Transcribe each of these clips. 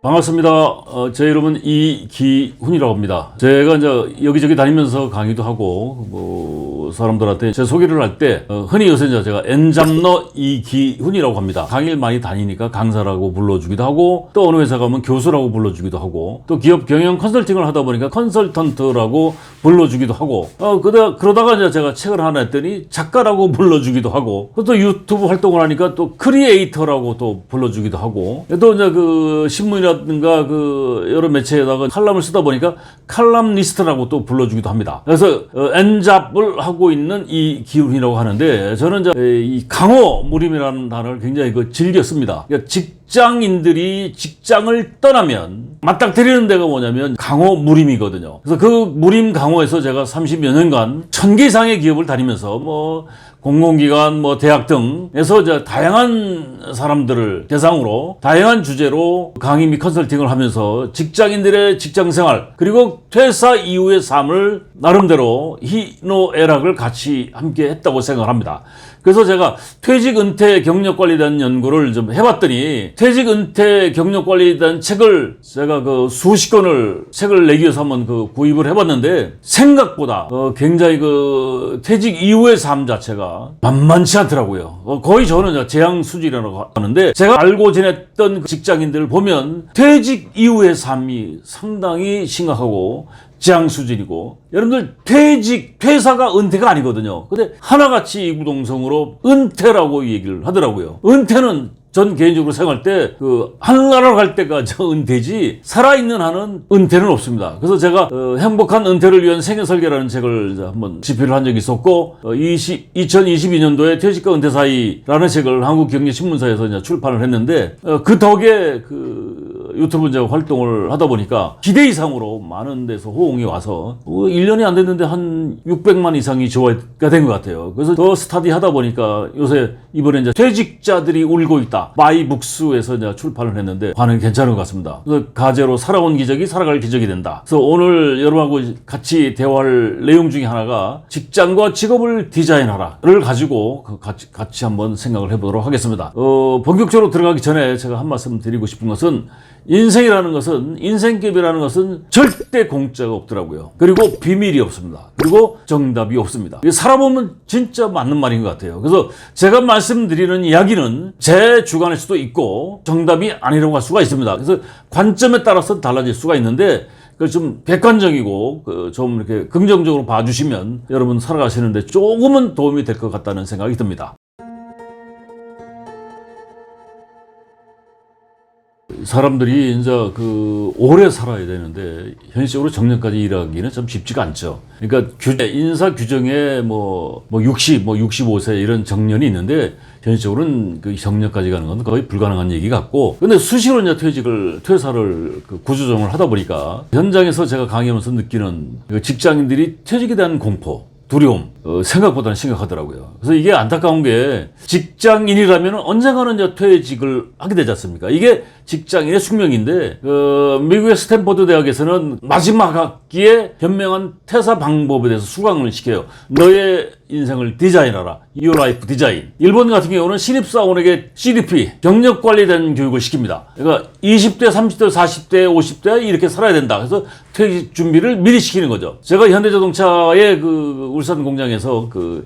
반갑습니다. 제 이름은 이기훈이라고 합니다. 제가 이제 여기저기 다니면서 강의도 하고, 사람들한테 제 소개를 할 때, 흔히 요새 제가 엔잡러 이기훈이라고 합니다. 강의를 많이 다니니까 강사라고 불러주기도 하고, 또 어느 회사 가면 교수라고 불러주기도 하고, 또 기업 경영 컨설팅을 하다 보니까 컨설턴트라고 불러주기도 하고, 그러다가 이제 제가 책을 하나 했더니 작가라고 불러주기도 하고, 또 유튜브 활동을 하니까 또 크리에이터라고 또 불러주기도 하고, 또 이제 신문이라든가 여러 매체에다가 칼럼을 쓰다 보니까 칼럼니스트라고 또 불러주기도 합니다. 그래서 엔잡을 하고 있는 이기훈이라고 하는데, 저는 이제 이 강호무림이라는 단어를 굉장히 즐겼습니다. 그러니까 직장인들이 직장을 떠나면 맞닥뜨리는 데가 뭐냐면 강호무림이거든요. 그래서 그 무림 강호에서 제가 30여 년간 1000개 이상의 기업을 다니면서 공공기관, 대학 등에서 이제 다양한 사람들을 대상으로 다양한 주제로 강의 및 컨설팅을 하면서 직장인들의 직장생활 그리고 퇴사 이후의 삶을 나름대로 희노애락을 같이 함께 했다고 생각을 합니다. 그래서 제가 퇴직 은퇴 경력 관리에 대한 연구를 좀 해봤더니 퇴직 은퇴 경력 관리에 대한 책을 제가 수십 권을 책을 내기 위해서 한번 구입을 해봤는데 생각보다 굉장히 퇴직 이후의 삶 자체가 만만치 않더라고요. 거의 저는 재앙 수준이라고 하는데 제가 알고 지냈던 직장인들을 보면 퇴직 이후의 삶이 상당히 심각하고 재앙 수준이고, 여러분들 퇴사가 은퇴가 아니거든요. 근데 하나같이 이구동성으로 은퇴라고 얘기를 하더라고요. 은퇴는 전 개인적으로 생각할 때 하늘나라로 갈 때가 은퇴지 살아있는 한은 은퇴는 없습니다. 그래서 제가 행복한 은퇴를 위한 생애설계라는 책을 한번 집필을 한 적이 있었고 2022년도에 퇴직과 은퇴 사이라는 책을 한국경제신문사에서 이제 출판을 했는데 그 덕에 유튜브 이제 활동을 하다 보니까 기대 이상으로 많은 데서 호응이 와서 1년이 안 됐는데 한 600만 이상이 조회가 된 것 같아요. 그래서 더 스터디 하다 보니까 요새 이번에 이제 퇴직자들이 울고 있다 마이북스에서 이제 출판을 했는데 반응이 괜찮은 것 같습니다. 그래서 가제로 살아온 기적이 살아갈 기적이 된다. 그래서 오늘 여러분하고 같이 대화할 내용 중에 하나가 직장과 직업을 디자인하라를 가지고 같이 한번 생각을 해보도록 하겠습니다. 본격적으로 들어가기 전에 제가 한 말씀 드리고 싶은 것은 인생이라는 것은 인생geb이라는 것은 절대 공짜가 없더라고요. 그리고 비밀이 없습니다. 그리고 정답이 없습니다. 살아보면 진짜 맞는 말인 것 같아요. 그래서 제가 말씀드리는 이야기는 제 주관일 수도 있고 정답이 아니라고 할 수가 있습니다. 그래서 관점에 따라서 달라질 수가 있는데 좀 객관적이고 좀 이렇게 긍정적으로 봐주시면 여러분 살아가시는데 조금은 도움이 될 것 같다는 생각이 듭니다. 사람들이 이제 오래 살아야 되는데 현실적으로 정년까지 일하기는 좀 쉽지가 않죠. 그러니까 인사 규정에 60, 65세 이런 정년이 있는데 현실적으로는 정년까지 가는 건 거의 불가능한 얘기 같고, 근데 수시로 이제 퇴사를 구조조정을 하다 보니까 현장에서 제가 강의하면서 느끼는 직장인들이 퇴직에 대한 공포, 두려움, 생각보다는 심각하더라고요. 그래서 이게 안타까운 게 직장인이라면 언젠가는 이제 퇴직을 하게 되지 않습니까? 이게 직장인의 숙명인데, 미국의 스탠퍼드 대학에서는 마지막 학기에 현명한 퇴사 방법에 대해서 수강을 시켜요. 너의 인생을 디자인하라. Your Life Design. 일본 같은 경우는 신입사원에게 CDP, 경력 관리된 교육을 시킵니다. 그러니까 20대, 30대, 40대, 50대 이렇게 살아야 된다. 그래서 퇴직 준비를 미리 시키는 거죠. 제가 현대자동차의 울산 공장에서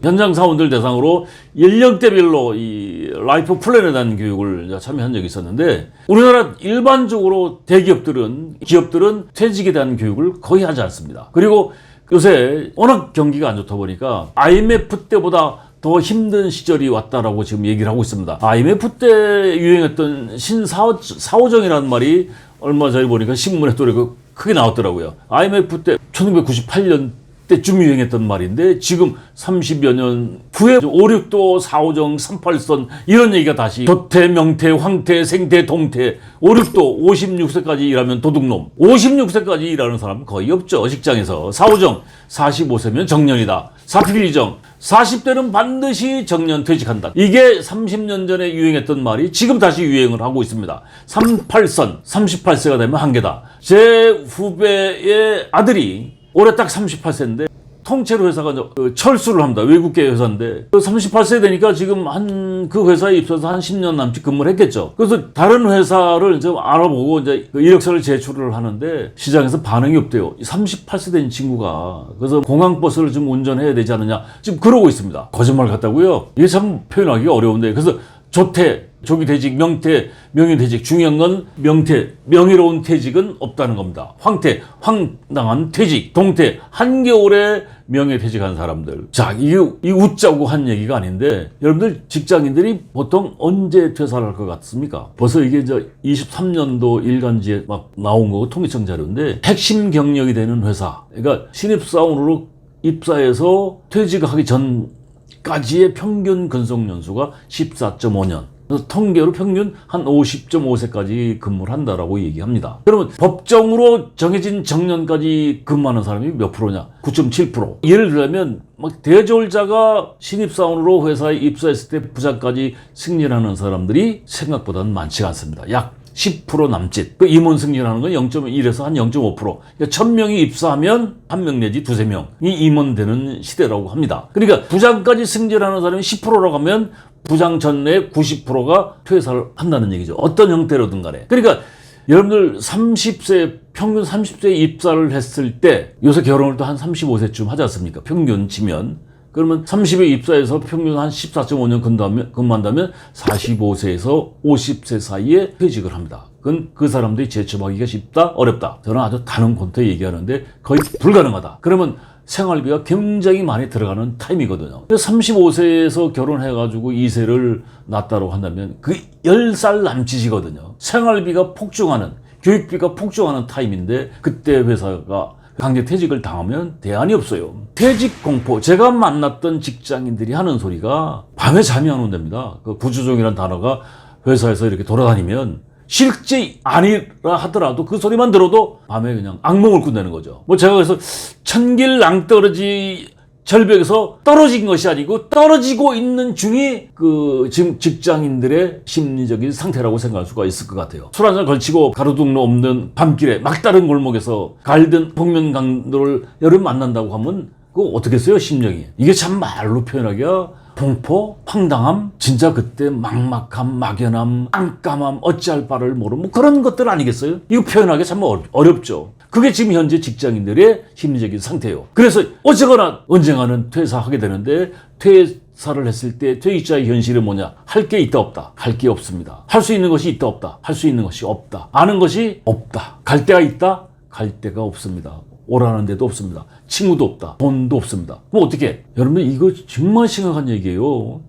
현장 사원들 대상으로 연령대별로 이 라이프 플랜에 대한 교육을 참여한 적이 있었는데, 우리나라 일반적으로 기업들은 퇴직에 대한 교육을 거의 하지 않습니다. 그리고 요새 워낙 경기가 안 좋다 보니까 IMF 때보다 더 힘든 시절이 왔다라고 지금 얘기를 하고 있습니다. IMF 때 유행했던 신사오정이라는 말이 얼마 전에 보니까 신문에 또 크게 나왔더라고요. IMF 때 1998년 때쯤 유행했던 말인데 지금 30여 년 후에 5,6도, 4호정, 38선 이런 얘기가 다시 도태, 명태, 황태, 생태, 동태 5,6도 56세까지 일하면 도둑놈 56세까지 일하는 사람은 거의 없죠. 직장에서 4호정 45세면 정년이다. 4필리정 40대는 반드시 정년 퇴직한다. 이게 30년 전에 유행했던 말이 지금 다시 유행을 하고 있습니다. 38선 38세가 되면 한계다. 제 후배의 아들이 올해 딱 38세인데 통째로 회사가 철수를 합니다. 외국계 회사인데 38세 되니까 지금 그 회사에 입사해서 한 10년 남짓 근무를 했겠죠. 그래서 다른 회사를 좀 알아보고 이제 이력서를 제출을 하는데 시장에서 반응이 없대요. 38세 된 친구가 그래서 공항버스를 좀 운전해야 되지 않느냐 지금 그러고 있습니다. 거짓말 같다고요? 이게 참 표현하기가 어려운데 그래서 조기퇴직, 명예퇴직 중요한 건 명예로운 퇴직은 없다는 겁니다. 황당한 퇴직, 동퇴, 한겨울에 명예퇴직한 사람들. 자, 이게 웃자고 한 얘기가 아닌데 여러분들 직장인들이 보통 언제 퇴사를 할 것 같습니까? 벌써 이게 23년도 일간지에 막 나온 거고 통계청 자료인데 핵심 경력이 되는 회사. 그러니까 신입사원으로 입사해서 퇴직하기 전까지의 평균 근속 연수가 14.5년. 그래서 통계로 평균 한 50.5세까지 근무를 한다라고 얘기합니다. 그러면 법정으로 정해진 정년까지 근무하는 사람이 몇 프로냐? 9.7%. 예를 들면 막 대졸자가 신입사원으로 회사에 입사했을 때 부장까지 승진하는 사람들이 생각보다는 많지가 않습니다. 약 10% 남짓. 그 임원 승진하는 건 0.1에서 한 0.5%. 그러니까 1000명이 입사하면 1명 내지 2~3명이 임원되는 시대라고 합니다. 그러니까 부장까지 승진하는 사람이 10%라고 하면 부장 전내 90%가 퇴사를 한다는 얘기죠. 어떤 형태로든 간에. 그러니까 여러분들 평균 30세에 입사를 했을 때 요새 결혼을 또 한 35세쯤 하지 않습니까? 평균 치면. 그러면 30에 입사해서 평균 한 14.5년 근무한다면 45세에서 50세 사이에 퇴직을 합니다. 그건 그 사람들이 재취업하기가 쉽다? 어렵다? 저는 아주 단언 권태 얘기하는데 거의 불가능하다. 그러면 생활비가 굉장히 많이 들어가는 타임이거든요. 35세에서 결혼해가지고 2세를 낳았다고 한다면 그 10살 남짓이거든요. 생활비가 폭증하는, 교육비가 폭증하는 타임인데 그때 회사가 강제 퇴직을 당하면 대안이 없어요. 퇴직 공포. 제가 만났던 직장인들이 하는 소리가 밤에 잠이 안 온답니다. 그 구조종이라는 단어가 회사에서 이렇게 돌아다니면 실제 아니라 하더라도 그 소리만 들어도 밤에 그냥 악몽을 꾼다는 거죠. 제가 그래서 천길 낭떠러지 절벽에서 떨어진 것이 아니고 떨어지고 있는 중이 지금 직장인들의 심리적인 상태라고 생각할 수가 있을 것 같아요. 술 한잔 걸치고 가로등로 없는 밤길에 막다른 골목에서 갈든 복면강도를 여름 만난다고 하면 그거 어떻겠어요, 심정이. 이게 참 말로 표현하기가 공포, 황당함, 진짜 그때 막막함, 막연함, 깜깜함, 어찌할 바를 모르는 그런 것들 아니겠어요? 이거 표현하기 참 어렵죠. 그게 지금 현재 직장인들의 심리적인 상태예요. 그래서 어쨌거나 언젠가는 퇴사하게 되는데 퇴사를 했을 때 퇴직자의 현실은 뭐냐? 할 게 있다 없다? 할 게 없습니다. 할 수 있는 것이 있다 없다? 할 수 있는 것이 없다. 아는 것이 없다. 갈 데가 있다? 갈 데가 없습니다. 오라는 데도 없습니다. 친구도 없다. 돈도 없습니다. 그럼 어떻게? 여러분 이거 정말 심각한 얘기예요.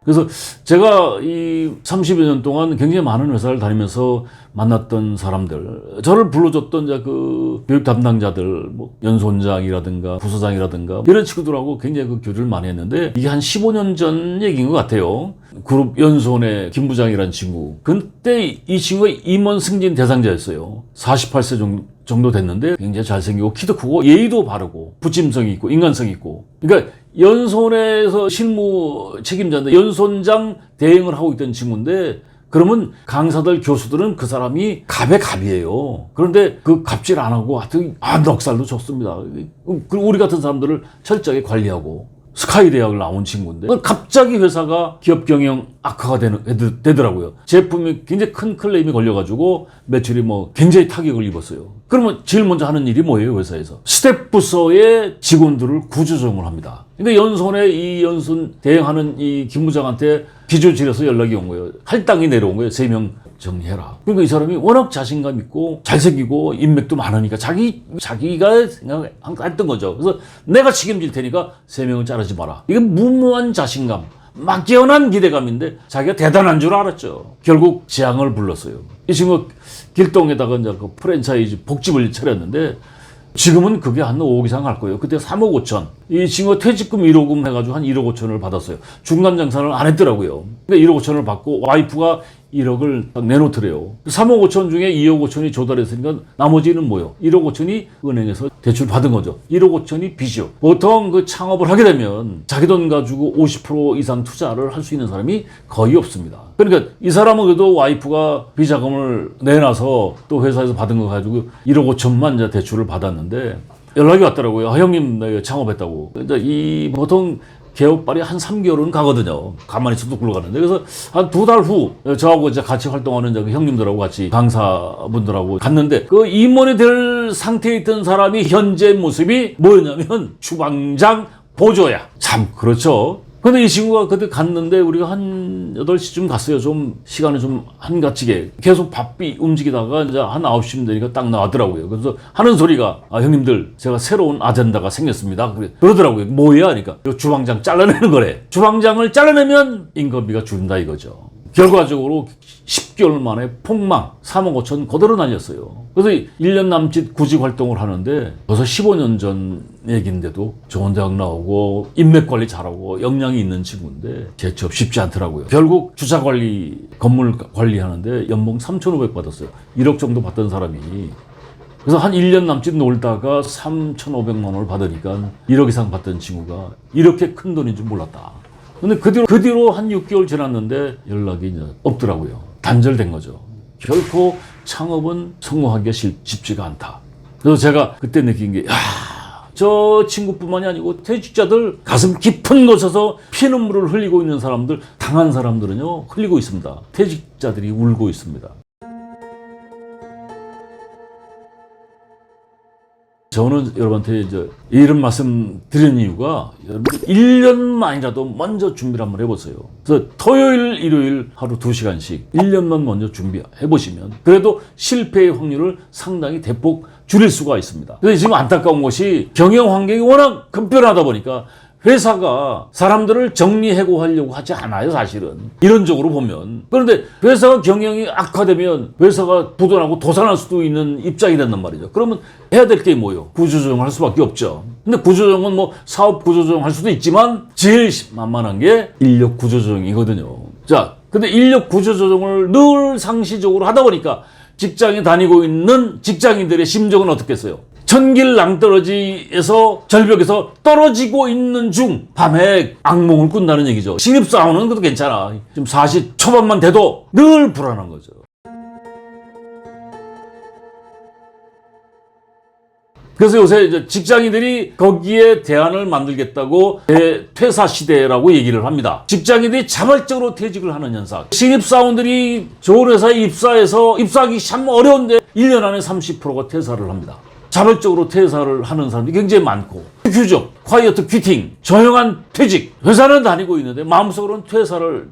그래서 제가 이 30여 년 동안 굉장히 많은 회사를 다니면서 만났던 사람들, 저를 불러줬던 그 교육 담당자들, 연수원장이라든가 부서장이라든가 이런 친구들하고 굉장히 그 교류를 많이 했는데 이게 한 15년 전 얘기인 것 같아요. 그룹 연수원의 김 부장이라는 친구. 그때 이 친구가 임원 승진 대상자였어요. 48세 정도 됐는데 굉장히 잘생기고 키도 크고 예의도 바르고 부침성이 있고 인간성이 있고. 그러니까 연수원에서 실무 책임자인데 연수원장 대행을 하고 있던 친구인데 그러면 강사들 교수들은 그 사람이 갑의 갑이에요. 그런데 그 갑질 안 하고 하여튼 넉살도 좋습니다. 그리고 우리 같은 사람들을 철저하게 관리하고 스카이 대학을 나온 친구인데 갑자기 회사가 기업 경영 악화가 되더라고요. 제품이 굉장히 큰 클레임이 걸려가지고 매출이 굉장히 타격을 입었어요. 그러면 제일 먼저 하는 일이 뭐예요, 회사에서? 스텝 부서의 직원들을 구조조정을 합니다. 그러니까 연수원에 이 연수원 대행하는 이 김 부장한테 비조실에서 연락이 온 거예요. 할당이 내려온 거예요. 3명 정리해라. 그러니까 이 사람이 워낙 자신감 있고 잘생기고 인맥도 많으니까 자기가 생각했던 거죠. 그래서 내가 책임질 테니까 3명을 자르지 마라. 이건 무모한 자신감, 막연한 기대감인데 자기가 대단한 줄 알았죠. 결국 재앙을 불렀어요. 이 친구 길동에다가 이제 그 프랜차이즈 복집을 차렸는데 지금은 그게 한 5억 이상 갈 거예요. 그때 3억 5천. 이 친구가 퇴직금 1억금 해가지고 한 1억 5천을 받았어요. 중간 장사를 안 했더라고요. 그러니까 1억 5천을 받고 와이프가 1억을 딱 내놓더래요. 3억 5천 중에 2억 5천이 조달했으니까 나머지는 뭐요? 1억 5천이 은행에서 대출 받은 거죠. 1억 5천이 빚이요. 보통 그 창업을 하게 되면 자기 돈 가지고 50% 이상 투자를 할 수 있는 사람이 거의 없습니다. 그러니까 이 사람은 그래도 와이프가 비자금을 내놔서 또 회사에서 받은 거 가지고 1억 5천만 이제 대출을 받았는데 연락이 왔더라고요. 아, 형님, 나 창업했다고. 근데 이 보통 개업발이 한 3개월은 가거든요. 가만히 있어도 굴러가는데. 그래서 한 2달 후, 저하고 이제 같이 활동하는 그 형님들하고 같이 강사분들하고 갔는데, 그 임원이 될 상태에 있던 사람이 현재 모습이 뭐였냐면, 주방장 보조야. 참, 그렇죠. 근데 이 친구가 그때 갔는데 우리가 한 8시쯤 갔어요. 좀 시간을 좀 한가치게. 계속 바삐 움직이다가 이제 한 9시쯤 되니까 딱 나왔더라고요. 그래서 하는 소리가 형님들 제가 새로운 아젠다가 생겼습니다. 그러더라고요. 뭐야? 하니까 주방장 잘라내는 거래. 주방장을 잘라내면 인건비가 줄는다 이거죠. 결과적으로 10개월 만에 폭망 3억 5천 그대로 날렸어요. 그래서 1년 남짓 구직 활동을 하는데 벌써 15년 전 얘기인데도 좋은 대학 나오고 인맥 관리 잘하고 역량이 있는 친구인데 재취업 쉽지 않더라고요. 결국 주차 관리 건물 관리하는데 연봉 3,500 받았어요. 1억 정도 받던 사람이. 그래서 한 1년 남짓 놀다가 3,500만 원을 받으니까 1억 이상 받던 친구가 이렇게 큰 돈인 줄 몰랐다. 근데 그 뒤로 한 6개월 지났는데 연락이 이제 없더라고요. 단절된 거죠. 결코 창업은 성공하기가 쉽지가 않다. 그래서 제가 그때 느낀 게, 저 친구뿐만이 아니고 퇴직자들 가슴 깊은 곳에서 피눈물을 흘리고 있는 사람들, 당한 사람들은요, 흘리고 있습니다. 퇴직자들이 울고 있습니다. 저는 여러분한테 이제 이런 말씀 드린 이유가 여러분들 1년만이라도 먼저 준비를 한번 해보세요. 그래서 토요일, 일요일 하루 2시간씩 1년만 먼저 준비해 보시면 그래도 실패의 확률을 상당히 대폭 줄일 수가 있습니다. 그래서 지금 안타까운 것이 경영 환경이 워낙 급변하다 보니까 회사가 사람들을 정리해고하려고 하지 않아요, 사실은. 이론적으로 보면. 그런데 회사가 경영이 악화되면 회사가 부도나고 도산할 수도 있는 입장이 된단 말이죠. 그러면 해야 될 게 뭐예요? 구조조정을 할 수밖에 없죠. 근데 구조조정은 뭐 사업 구조조정 할 수도 있지만 제일 만만한 게 인력 구조조정이거든요. 자, 근데 인력 구조조정을 늘 상시적으로 하다 보니까 직장에 다니고 있는 직장인들의 심정은 어떻겠어요? 천길 낭떠러지에서 절벽에서 떨어지고 있는 중 밤에 악몽을 꾼다는 얘기죠. 신입사원은 그래도 괜찮아. 지금 40 초반만 돼도 늘 불안한 거죠. 그래서 요새 이제 직장인들이 거기에 대안을 만들겠다고 퇴사 시대라고 얘기를 합니다. 직장인들이 자발적으로 퇴직을 하는 현상. 신입사원들이 좋은 회사에 입사하기 참 어려운데 1년 안에 30%가 퇴사를 합니다. 자발적으로 퇴사를 하는 사람들이 굉장히 많고 규정, 콰이어트 퀴팅, 조용한 퇴직. 회사는 다니고 있는데 마음속으로는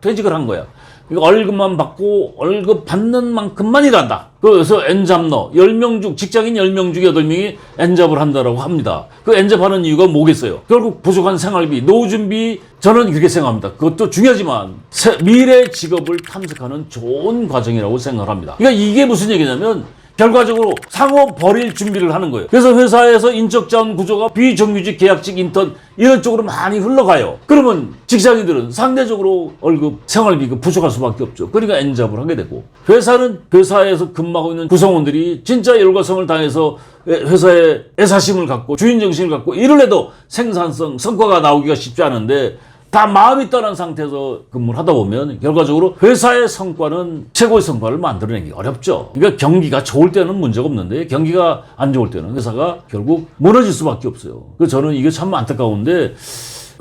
퇴직을 한 거야. 그러니까 월급만 받고 월급 받는 만큼만 일한다. 그래서 엔잡러 10명 중 직장인 10명 중에 8명이 엔잡을 한다라고 합니다. 그 엔잡하는 이유가 뭐겠어요? 결국 부족한 생활비, 노후 준비. 저는 그렇게 생각합니다. 그것도 중요하지만 미래 직업을 탐색하는 좋은 과정이라고 생각합니다. 그러니까 이게 무슨 얘기냐면 결과적으로 상호 벌일 준비를 하는 거예요. 그래서 회사에서 인적자원 구조가 비정규직, 계약직, 인턴 이런 쪽으로 많이 흘러가요. 그러면 직장인들은 상대적으로 월급, 생활비가 부족할 수밖에 없죠. 그러니까 엔잡을 하게 되고 회사는 회사에서 근무하고 있는 구성원들이 진짜 열과성을 다해서 회사에 애사심을 갖고 주인정신을 갖고 일을 해도 생산성, 성과가 나오기가 쉽지 않은데 다 마음이 떠난 상태에서 근무를 하다 보면 결과적으로 회사의 성과는 최고의 성과를 만들어내기 어렵죠. 그러니까 경기가 좋을 때는 문제가 없는데 경기가 안 좋을 때는 회사가 결국 무너질 수밖에 없어요. 그래서 저는 이게 참 안타까운데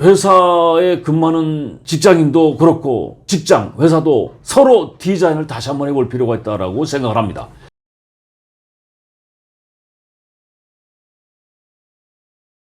회사에 근무하는 직장인도 그렇고 회사도 서로 디자인을 다시 한번 해볼 필요가 있다고 생각을 합니다.